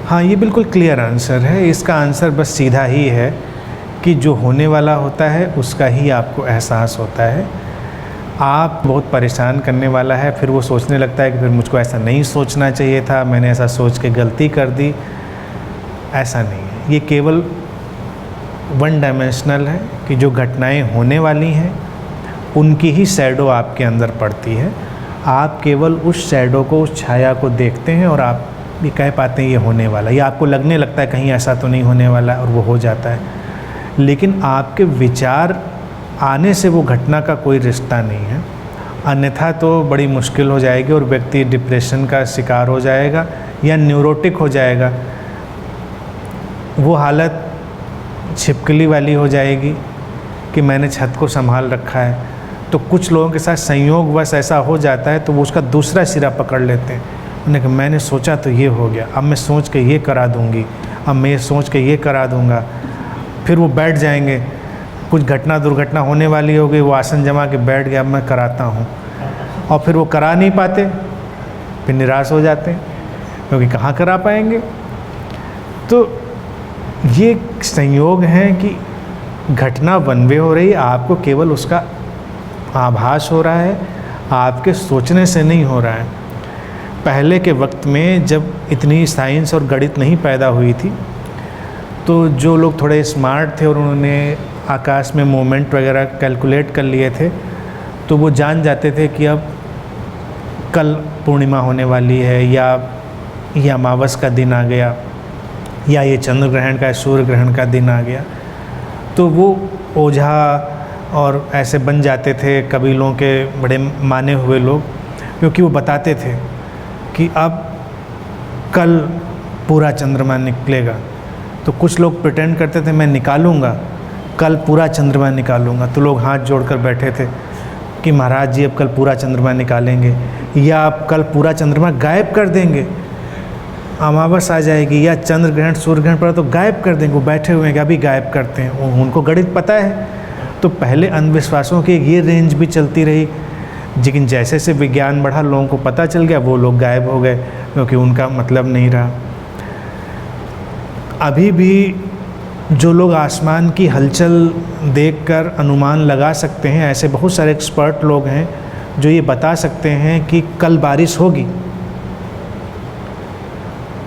हाँ, ये बिल्कुल क्लियर आंसर है। इसका आंसर बस सीधा ही है कि जो होने वाला होता है उसका ही आपको एहसास होता है। आप बहुत परेशान करने वाला है, फिर वो सोचने लगता है कि फिर मुझको ऐसा नहीं सोचना चाहिए था, मैंने ऐसा सोच के गलती कर दी। ऐसा नहीं है, ये केवल वन डायमेंशनल है कि जो घटनाएं होने वाली हैं उनकी ही शैडो आपके अंदर पड़ती है। आप केवल उस शैडो को, उस छाया को देखते हैं और आप ये कह पाते हैं ये होने वाला, या आपको लगने लगता है कहीं ऐसा तो नहीं होने वाला और वो हो जाता है। लेकिन आपके विचार आने से वो घटना का कोई रिश्ता नहीं है, अन्यथा तो बड़ी मुश्किल हो जाएगी और व्यक्ति डिप्रेशन का शिकार हो जाएगा या न्यूरोटिक हो जाएगा। वो हालत छिपकली वाली हो जाएगी कि मैंने छत को संभाल रखा है। तो कुछ लोगों के साथ संयोगवश ऐसा हो जाता है तो वो उसका दूसरा सिरा पकड़ लेते हैं। उन्हें कि मैंने सोचा तो ये हो गया, अब मैं सोच के ये करा दूंगी, अब मैं सोच के ये करा दूंगा। फिर वो बैठ जाएंगे, कुछ घटना दुर्घटना होने वाली हो गई, वो आसन जमा के बैठ गया, अब मैं कराता हूँ, और फिर वो करा नहीं पाते, फिर निराश हो जाते हैं क्योंकि कहाँ करा पाएंगे। तो ये संयोग है कि घटना वन वे हो रही है, आपको केवल उसका आभास हो रहा है, आपके सोचने से नहीं हो रहा है। पहले के वक्त में जब इतनी साइंस और गणित नहीं पैदा हुई थी तो जो लोग थोड़े स्मार्ट थे और उन्होंने आकाश में मोमेंट वगैरह कैलकुलेट कर लिए थे तो वो जान जाते थे कि अब कल पूर्णिमा होने वाली है, या ये अमावस का दिन आ गया, या ये चंद्र ग्रहण का, सूर्य ग्रहण का दिन आ गया। तो वो ओझा और ऐसे बन जाते थे कबीलों के बड़े माने हुए लोग, क्योंकि वो बताते थे कि अब कल पूरा चंद्रमा निकलेगा। तो कुछ लोग प्रिटेंड करते थे मैं निकालूंगा, कल पूरा चंद्रमा निकालूंगा। तो लोग हाथ जोड़कर बैठे थे कि महाराज जी अब कल पूरा चंद्रमा निकालेंगे, या आप कल पूरा चंद्रमा गायब कर देंगे, अमावस आ जाएगी या चंद्र ग्रहण सूर्य ग्रहण पर तो गायब कर देंगे। वो बैठे हुए हैं कि अभी गायब करते हैं, उनको गणित पता है। तो पहले अंधविश्वासों की ये रेंज भी चलती रही, लेकिन जैसे से विज्ञान बढ़ा लोगों को पता चल गया, वो लोग गायब हो गए क्योंकि उनका मतलब नहीं रहा। अभी भी जो लोग आसमान की हलचल देखकर अनुमान लगा सकते हैं, ऐसे बहुत सारे एक्सपर्ट लोग हैं जो ये बता सकते हैं कि कल बारिश होगी,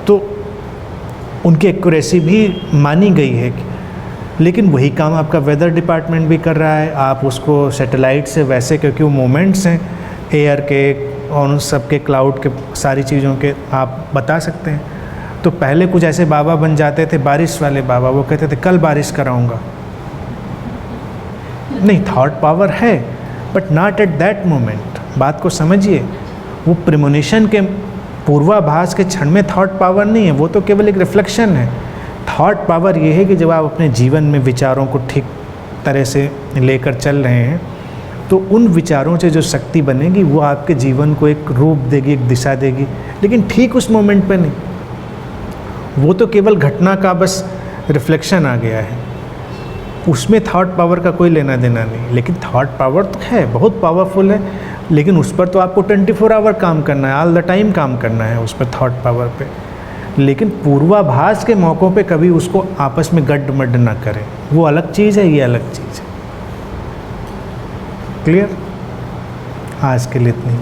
तो उनकी एक्यूरेसी भी मानी गई है। लेकिन वही काम आपका वेदर डिपार्टमेंट भी कर रहा है। आप उसको सैटेलाइट से वैसे, क्योंकि वो मोमेंट्स हैं एयर के और उन सब के, क्लाउड के, सारी चीज़ों के, आप बता सकते हैं। तो पहले कुछ ऐसे बाबा बन जाते थे, बारिश वाले बाबा, वो कहते थे कल बारिश कराऊंगा। नहीं, थॉट पावर है but not at that moment. बात को समझिए, वो प्रेमोनिशन के पूर्वाभास के क्षण में थॉट पावर नहीं है, वो तो केवल एक रिफ्लेक्शन है। थॉट पावर ये है कि जब आप अपने जीवन में विचारों को ठीक तरह से लेकर चल रहे हैं तो उन विचारों से जो शक्ति बनेगी वो आपके जीवन को एक रूप देगी, एक दिशा देगी, लेकिन ठीक उस मोमेंट पे नहीं। वो तो केवल घटना का बस रिफ्लेक्शन आ गया है, उसमें थॉट पावर का कोई लेना देना नहीं। लेकिन थॉट पावर तो है, बहुत पावरफुल है, लेकिन उस पर तो आपको 24 आवर काम करना है, ऑल द टाइम काम करना है उस पर, थॉट पावर पे। लेकिन पूर्वाभास के मौक़ों पे कभी उसको आपस में गड्ढ-मड्ढ ना करें, वो अलग चीज़ है, ये अलग चीज़ है। क्लियर? आज के लिए इतनी